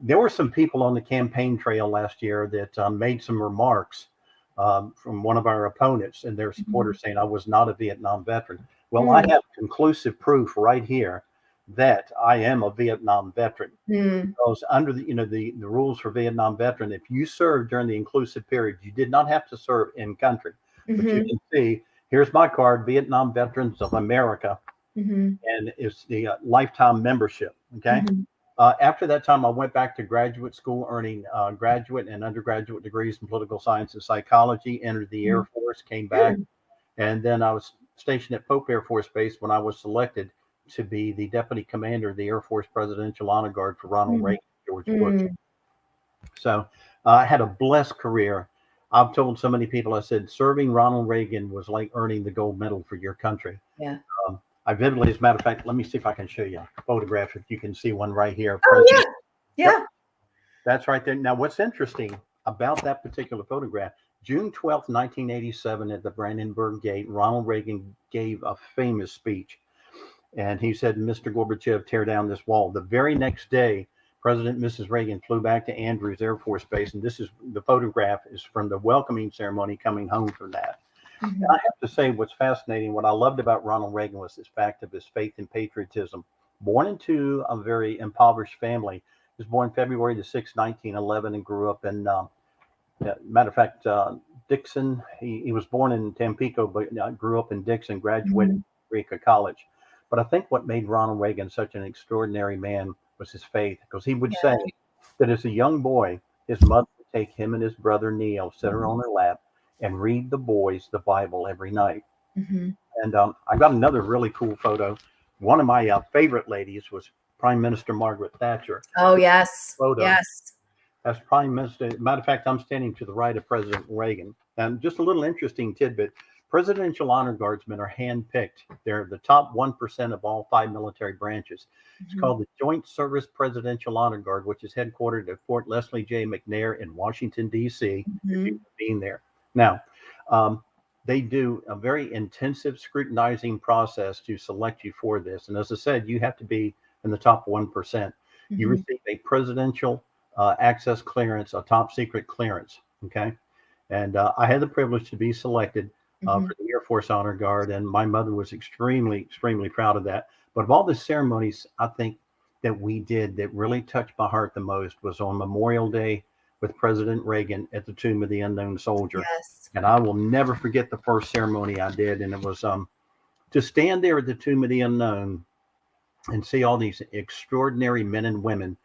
[SPEAKER 4] there were some people on the campaign trail last year that made some remarks from one of our opponents and their
[SPEAKER 2] mhm,
[SPEAKER 4] supporters saying I was not a Vietnam veteran. Well, I
[SPEAKER 2] mm,
[SPEAKER 4] have conclusive proof right here that I am a Vietnam veteran
[SPEAKER 2] mm,
[SPEAKER 4] because under the rules for Vietnam veteran, if you served during the inclusive period, you did not have to serve in country. But you
[SPEAKER 2] mhm,
[SPEAKER 4] can see here's my card, Vietnam Veterans of America,
[SPEAKER 2] mhm,
[SPEAKER 4] and it's the lifetime membership. Okay.
[SPEAKER 2] mhm,
[SPEAKER 4] After that time, I went back to graduate school, earning graduate and undergraduate degrees in political science and psychology. Entered the Air
[SPEAKER 2] mhm,
[SPEAKER 4] Force, came back,
[SPEAKER 2] mm,
[SPEAKER 4] and then I was stationed at Pope Air Force Base when I was selected to be the deputy commander of the Air Force Presidential Honor Guard for Ronald
[SPEAKER 2] mm,
[SPEAKER 4] Reagan, George Bush.
[SPEAKER 2] mm.
[SPEAKER 4] So I had a blessed career. I've told so many people, I said, serving Ronald Reagan was like earning the gold medal for your country.
[SPEAKER 2] Yeah.
[SPEAKER 4] I vividly, as a matter of fact, let me see if I can show you a photograph. If you can see one right here.
[SPEAKER 2] Oh,
[SPEAKER 4] President.
[SPEAKER 2] yeah.
[SPEAKER 4] Yep,
[SPEAKER 2] Yeah.
[SPEAKER 4] that's right there. Now, what's interesting about that particular photograph, June 12th, 1987, at the Brandenburg Gate, Ronald Reagan gave a famous speech. And he said, Mr. Gorbachev, tear down this wall. The very next day, President and Mrs. Reagan flew back to Andrews Air Force Base. And this is the photograph is from the welcoming ceremony coming home from that. And I
[SPEAKER 2] Mhm.
[SPEAKER 4] have to say, what's fascinating, what I loved about Ronald Reagan was this fact of his faith and patriotism. Born into a very impoverished family, he was born February the 6th, 1911, and grew up in, matter of fact, Dixon. He was born in Tampico, but grew up in Dixon, graduated
[SPEAKER 2] Mhm.
[SPEAKER 4] from Eureka College. But I think what made Ronald Reagan such an extraordinary man was his faith, because he would say
[SPEAKER 2] Yeah.
[SPEAKER 4] that as a young boy, his mother would take him and his brother Neil, sit her on her lap, and read the boys the Bible every night.
[SPEAKER 2] Mhm.
[SPEAKER 4] And I got another really cool photo. One of my favorite ladies was Prime Minister Margaret Thatcher.
[SPEAKER 2] Oh, yes.
[SPEAKER 4] Photo
[SPEAKER 2] Yes.
[SPEAKER 4] as Prime Minister. Matter of fact, I'm standing to the right of President Reagan. And just a little interesting tidbit: Presidential Honor Guardsmen are handpicked. They're the top 1% of all 5 military branches. It's
[SPEAKER 2] Mhm.
[SPEAKER 4] called the Joint Service Presidential Honor Guard, which is headquartered at Fort Leslie J. McNair in Washington, D.C. If you've
[SPEAKER 2] Mhm.
[SPEAKER 4] been there. Now, um, they do a very intensive scrutinizing process to select you for this. And as I said, you have to be in the top 1%. You
[SPEAKER 2] Mhm.
[SPEAKER 4] receive a presidential access clearance, a top secret clearance. Okay. And I had the privilege to be selected
[SPEAKER 2] Mhm.
[SPEAKER 4] for the Air Force Honor Guard, and my mother was extremely, extremely proud of that. But of all the ceremonies, I think that we did that really touched my heart the most was on Memorial Day with President Reagan at the Tomb of the Unknown Soldier.
[SPEAKER 2] Yes.
[SPEAKER 4] And I will never forget the first ceremony I did, and it was to stand there at the Tomb of the Unknown and see all these extraordinary men and women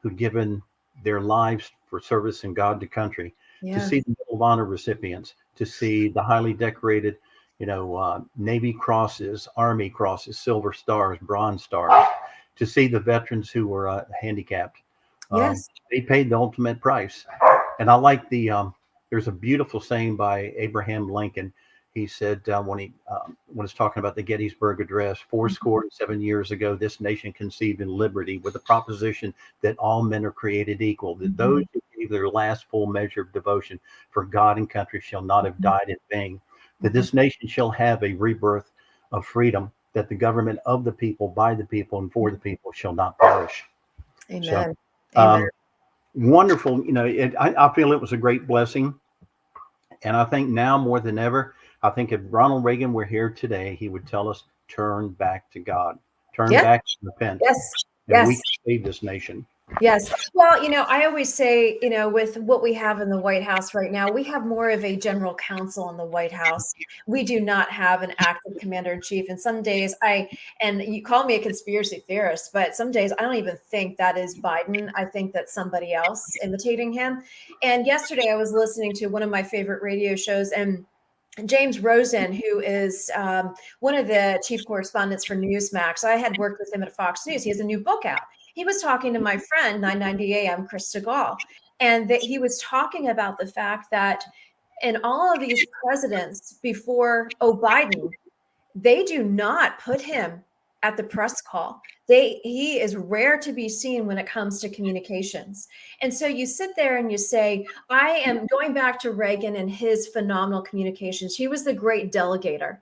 [SPEAKER 4] who'd given their lives for service in God to country, to
[SPEAKER 2] Yeah.
[SPEAKER 4] see the Medal of Honor recipients, to see the highly decorated, Navy crosses, Army crosses, silver stars, bronze stars, to see the veterans who were handicapped.
[SPEAKER 2] Yes.
[SPEAKER 4] They paid the ultimate price. And I like there's a beautiful saying by Abraham Lincoln. He said when he's talking about the Gettysburg Address, 7 years ago, this nation conceived in liberty with the proposition that all men are created equal, that those who gave their last full measure of devotion for God and country shall not have died in vain, that this nation shall have a rebirth of freedom, that the government of the people, by the people, and for the people shall not perish.
[SPEAKER 2] Amen.
[SPEAKER 4] So,
[SPEAKER 2] Amen.
[SPEAKER 4] wonderful. I feel it was a great blessing. And I think now more than ever, I think if Ronald Reagan were here today, he would tell us, turn back to God, turn back and repent.
[SPEAKER 2] Yes.
[SPEAKER 4] And we can save this nation.
[SPEAKER 2] Yes. Well, I always say, with what we have in the White House right now, we have more of a general counsel in the White House. We do not have an active commander in chief. And some days and you call me a conspiracy theorist, but some days I don't even think that is Biden. I think that's somebody else imitating him. And yesterday I was listening to one of my favorite radio shows, and James Rosen, who is one of the chief correspondents for Newsmax. I had worked with him at Fox News. He has a new book out. He was talking to my friend, 990 AM, Chris DeGaulle, and that he was talking about the fact that in all of these presidents before Biden, they do not put him at the press call. He is rare to be seen when it comes to communications. And so you sit there and you say, I am going back to Reagan and his phenomenal communications. He was the great delegator.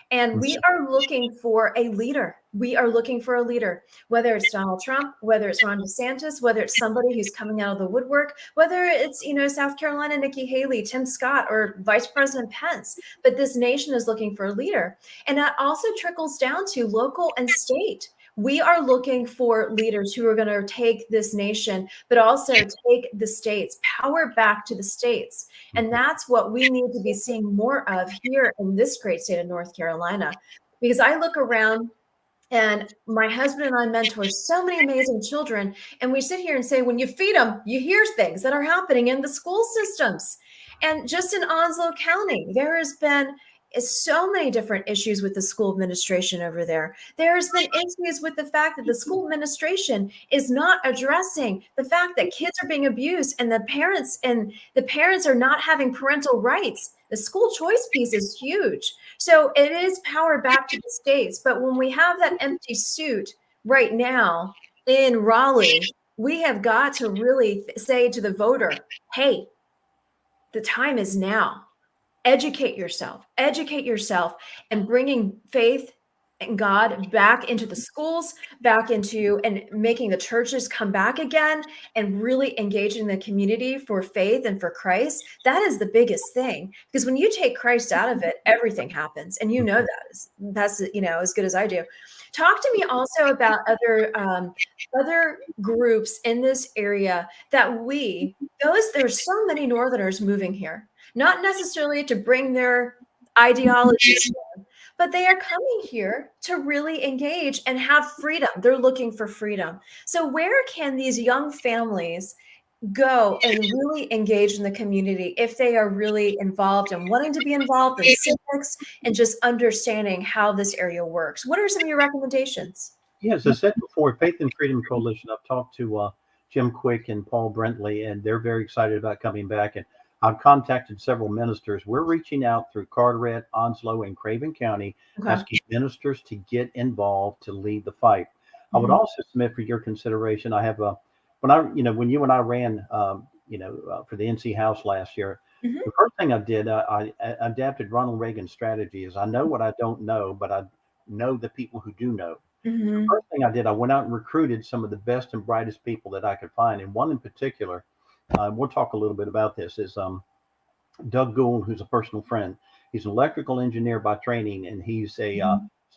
[SPEAKER 2] And we are looking for a leader. We are looking for a leader, whether it's Donald Trump, whether it's Ron DeSantis, whether it's somebody who's coming out of the woodwork, whether it's, South Carolina, Nikki Haley, Tim Scott, or Vice President Pence. But this nation is looking for a leader. And that also trickles down to local and state. We are looking for leaders who are going to take this nation, but also take the states, power back to the states. And that's what we need to be seeing more of here in this great state of North Carolina. Because I look around, and my husband and I mentor so many amazing children. And we sit here and say, when you feed them, you hear things that are happening in the school systems. And just in Onslow County, there has been so many different issues with the school administration over there. There has been issues with the fact that the school administration is not addressing the fact that kids are being abused, and the parents are not having parental rights. The school choice piece is huge. So it is power back to the states. But when we have that empty suit right now in Raleigh, we have got to really say to the voter, hey, the time is now. Educate yourself, and bringing faith and God back into the schools, back into and making the churches come back again, and really engaging the community for faith and for Christ. That is the biggest thing, because when you take Christ out of it, everything happens. And that's as good as I do. Talk to me also about other groups in this area that there's so many Northerners moving here. Not necessarily to bring their ideologies in, but they are coming here to really engage and have freedom. They're looking for freedom. So where can these young families go and really engage in the community if they are really involved and wanting to be involved in civics and just understanding how this area works? What are some of your recommendations?
[SPEAKER 4] Yeah, as I said before, Faith and Freedom Coalition, I've talked to Jim Quick and Paul Brentley, and they're very excited about coming back. And I've contacted several ministers. We're reaching out through Carteret, Onslow, and Craven County, asking ministers to get involved to lead the fight. I would also submit for your consideration, I have when you and I ran, for the NC House last year, the first thing I did, I adapted Ronald Reagan's strategy is I know what I don't know, but I know the people who do know. The first thing I did, I went out and recruited some of the best and brightest people that I could find. And one in particular, we'll talk a little bit about this, is Doug Gould, who's a personal friend. He's an electrical engineer by training, and he's a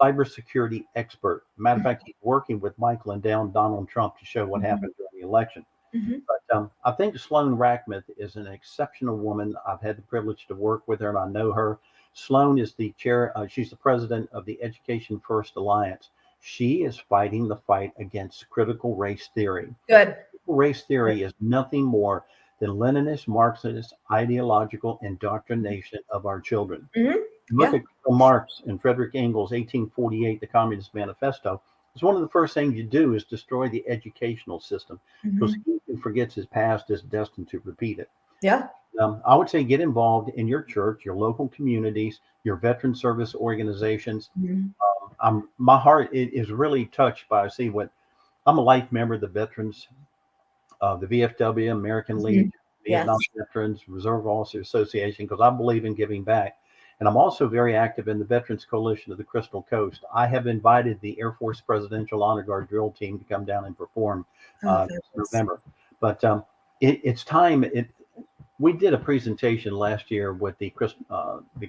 [SPEAKER 4] cybersecurity expert. Matter of fact, he's working with Michael and Donald Trump to show what happened during the election. But I think Sloan Rackmith is an exceptional woman. I've had the privilege to work with her, and I know her. Sloan is the chair. She's the president of the Education First Alliance. She is fighting the fight against critical race theory.
[SPEAKER 2] Good.
[SPEAKER 4] Critical race theory is nothing more than Leninist, Marxist, ideological indoctrination of our children. Look
[SPEAKER 2] Yeah.
[SPEAKER 4] at Karl Marx and Frederick Engels, 1848, the Communist Manifesto. It's one of the first things you do is destroy the educational system because he who forgets his past is destined to repeat it.
[SPEAKER 2] Yeah.
[SPEAKER 4] I would say get involved in your church, your local communities, your veteran service organizations. My heart is really touched by see what I'm a life member of the veterans of the VFW, American Legion,
[SPEAKER 2] Yes.
[SPEAKER 4] Vietnam Veterans, Reserve Officers Association, because I believe in giving back. And I'm also very active in the Veterans Coalition of the Crystal Coast. I have invited the Air Force Presidential Honor Guard drill team to come down and perform this November. But it's time. We did a presentation last year with the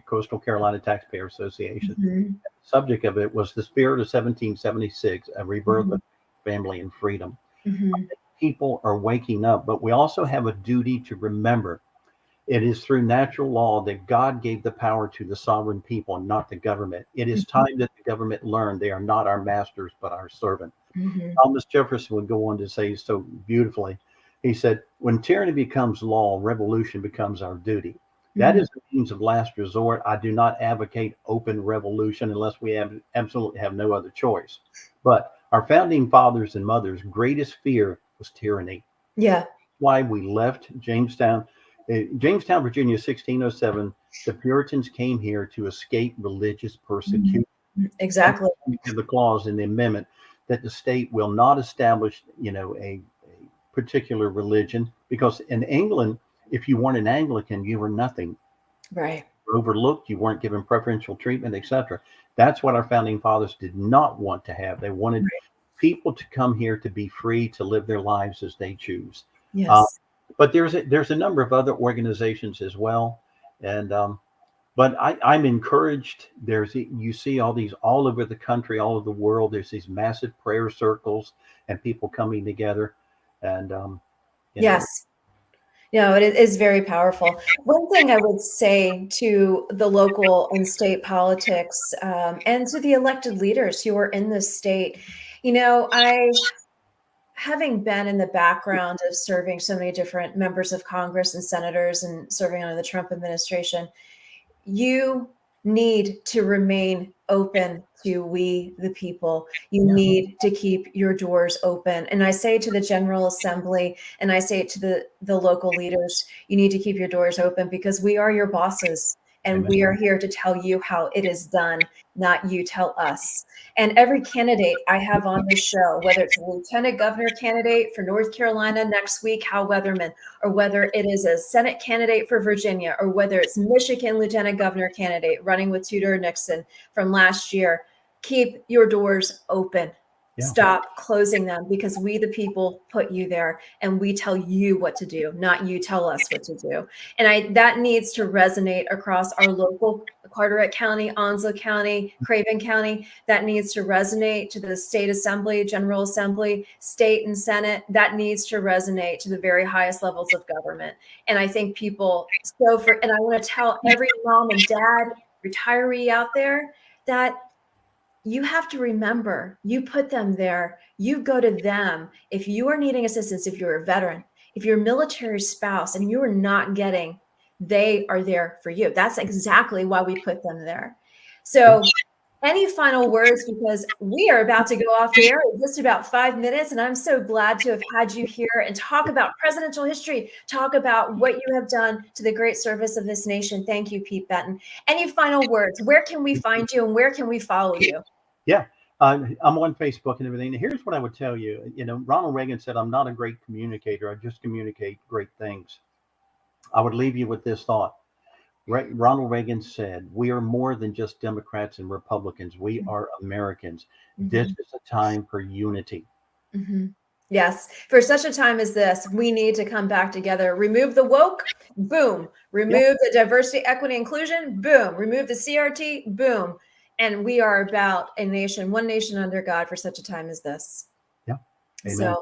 [SPEAKER 4] Coastal Carolina Taxpayer Association. The subject of it was the spirit of 1776, a rebirth of family and freedom. People are waking up, but we also have a duty to remember it is through natural law that God gave the power to the sovereign people and not the government. It is time that the government learn they are not our masters, but our servant. Thomas Jefferson would go on to say so beautifully. He said, when tyranny becomes law, revolution becomes our duty. That is the means of last resort. I do not advocate open revolution unless we absolutely have no other choice. But our founding fathers and mothers' greatest fear was tyranny.
[SPEAKER 2] Yeah.
[SPEAKER 4] Why we left Jamestown, Virginia, 1607. The Puritans came here to escape religious persecution.
[SPEAKER 2] Exactly.
[SPEAKER 4] The clause in the amendment that the state will not establish, a particular religion, because in England, if you weren't an Anglican, you were nothing.
[SPEAKER 2] Right.
[SPEAKER 4] You were overlooked, you weren't given preferential treatment, etc. That's what our founding fathers did not want to have. They wanted people to come here to be free to live their lives as they choose.
[SPEAKER 2] Yes.
[SPEAKER 4] But there's a number of other organizations as well, and but I'm encouraged. You see all these all over the country, all over the world. There's these massive prayer circles and people coming together, and
[SPEAKER 2] yes. No, it is very powerful. One thing I would say to the local and state politics and to the elected leaders who are in this state, having been in the background of serving so many different members of Congress and senators and serving under the Trump administration, you need to remain open to we, the people. You need to keep your doors open. And I say to the General Assembly, and I say it to the local leaders, you need to keep your doors open because we are your bosses. And we are here to tell you how it is done, not you tell us. And every candidate I have on this show, whether it's a lieutenant governor candidate for North Carolina next week, Hal Weatherman, or whether it is a Senate candidate for Virginia, or whether it's Michigan lieutenant governor candidate running with Tudor Nixon from last year, keep your doors open.
[SPEAKER 4] Yeah.
[SPEAKER 2] Stop closing them because we, the people, put you there and we tell you what to do, not you tell us what to do. And that needs to resonate across our local Carteret County, Onslow County, Craven County. That needs to resonate to the state assembly, general assembly, state and Senate. That needs to resonate to the very highest levels of government. And I think and I want to tell every mom and dad, retiree out there that you have to remember, you put them there, you go to them. If you are needing assistance, if you're a veteran, if you're a military spouse and you are not getting, they are there for you. That's exactly why we put them there. So any final words, because we are about to go off the air in just about 5 minutes. And I'm so glad to have had you here and talk about presidential history, talk about what you have done to the great service of this nation. Thank you, Pete Benton. Any final words? Where can we find you and where can we follow you?
[SPEAKER 4] Yeah, I'm on Facebook and everything. Here's what I would tell you. Ronald Reagan said, I'm not a great communicator. I just communicate great things. I would leave you with this thought. Ronald Reagan said, we are more than just Democrats and Republicans. We are Americans. This is a time for unity.
[SPEAKER 2] Yes. For such a time as this, we need to come back together. Remove the woke, boom. Remove the diversity, equity, inclusion, boom. Remove the CRT, boom. And we are about a nation, one nation under God for such a time as this.
[SPEAKER 4] Yeah. Amen.
[SPEAKER 2] So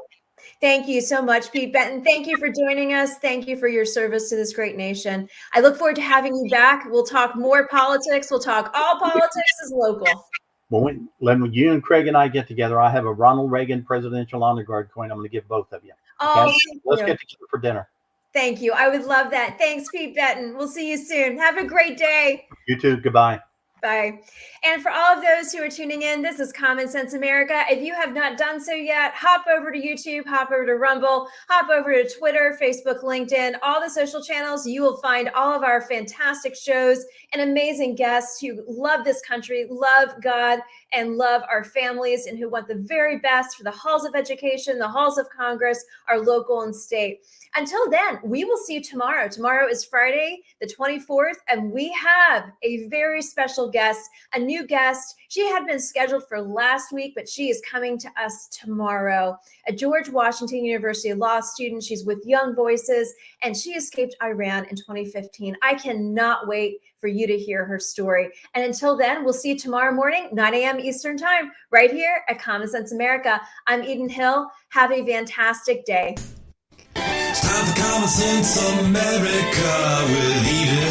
[SPEAKER 2] thank you so much, Pete Benton. Thank you for joining us. Thank you for your service to this great nation. I look forward to having you back. We'll talk more politics. We'll talk all politics is local.
[SPEAKER 4] Well, when you and Craig and I get together, I have a Ronald Reagan Presidential Honor Guard coin. I'm going to give both of you. Okay?
[SPEAKER 2] Oh,
[SPEAKER 4] Let's get together for dinner.
[SPEAKER 2] Thank you. I would love that. Thanks, Pete Benton. We'll see you soon. Have a great day.
[SPEAKER 4] You too. Goodbye.
[SPEAKER 2] Bye. And for all of those who are tuning in, this is Common Sense America. If you have not done so yet, hop over to YouTube, hop over to Rumble, hop over to Twitter, Facebook, LinkedIn, all the social channels. You will find all of our fantastic shows and amazing guests who love this country, love God, and love our families, and who want the very best for the halls of education, the halls of Congress, our local and state. Until then, we will see you tomorrow. Tomorrow is Friday, the 24th, and we have a very special guest, a new guest. She had been scheduled for last week, but she is coming to us tomorrow. A George Washington University law student. She's with Young Voices, and she escaped Iran in 2015. I cannot wait for you to hear her story. And until then, we'll see you tomorrow morning, 9 a.m. Eastern Time, right here at Common Sense America. I'm Eden Hill. Have a fantastic day.
[SPEAKER 1] It's time for Common Sense America with Eden.